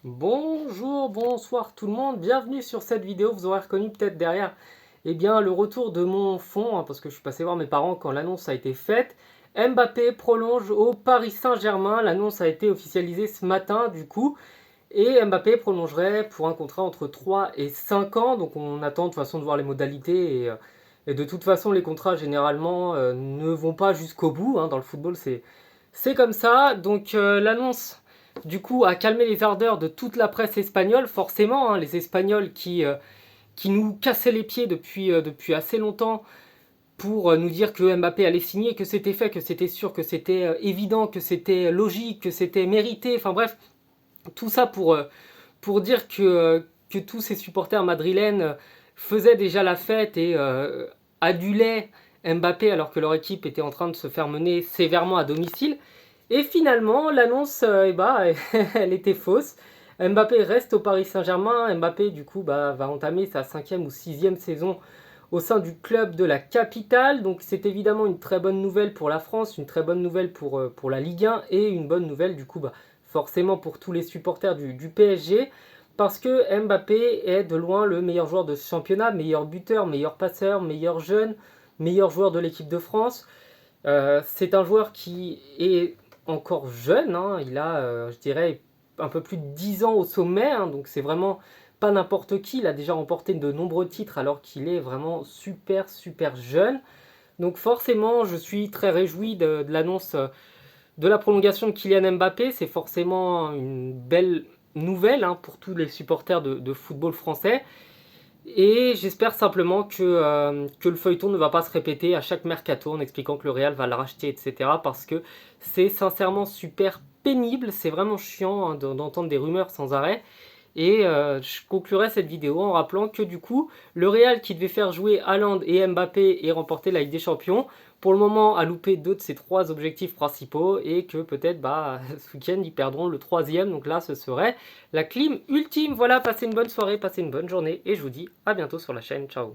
Bonjour, bonsoir tout le monde, bienvenue sur cette vidéo. Vous aurez reconnu peut-être derrière le retour de mon fond, parce que je suis passé voir mes parents quand l'annonce a été faite. Mbappé prolonge au Paris Saint-Germain, l'annonce a été officialisée ce matin du coup, et Mbappé prolongerait pour un contrat entre 3 et 5 ans, donc on attend de toute façon de voir les modalités, et de toute façon les contrats généralement ne vont pas jusqu'au bout, dans le football c'est comme ça, donc l'annonce du coup a calmé les ardeurs de toute la presse espagnole, forcément, les Espagnols qui nous cassaient les pieds depuis assez longtemps pour nous dire que Mbappé allait signer, que c'était fait, que c'était sûr, que c'était évident, que c'était logique, que c'était mérité, enfin bref, tout ça pour dire que tous ces supporters madrilènes faisaient déjà la fête et adulaient Mbappé alors que leur équipe était en train de se faire mener sévèrement à domicile. Et finalement, l'annonce, elle était fausse. Mbappé reste au Paris Saint-Germain. Mbappé, du coup, va entamer sa 5e ou 6e saison au sein du club de la capitale. Donc c'est évidemment une très bonne nouvelle pour la France, une très bonne nouvelle pour la Ligue 1 et une bonne nouvelle, du coup, forcément pour tous les supporters du PSG. Parce que Mbappé est de loin le meilleur joueur de ce championnat, meilleur buteur, meilleur passeur, meilleur jeune, meilleur joueur de l'équipe de France. C'est un joueur qui est encore jeune, il a, je dirais, un peu plus de 10 ans au sommet, donc c'est vraiment pas n'importe qui. Il a déjà remporté de nombreux titres alors qu'il est vraiment super super jeune. Donc forcément, je suis très réjoui de l'annonce de la prolongation de Kylian Mbappé. C'est forcément une belle nouvelle pour tous les supporters de football français. Et j'espère simplement que le feuilleton ne va pas se répéter à chaque mercato en expliquant que le Real va le racheter, etc. Parce que c'est sincèrement super pénible, c'est vraiment chiant d'entendre des rumeurs sans arrêt. Et je conclurai cette vidéo en rappelant que du coup, le Real qui devait faire jouer Haaland et Mbappé et remporter la Ligue des Champions, pour le moment a loupé deux de ses trois objectifs principaux et que peut-être ce week-end ils perdront le troisième. Donc là, ce serait la clim ultime. Voilà, passez une bonne soirée, passez une bonne journée et je vous dis à bientôt sur la chaîne. Ciao.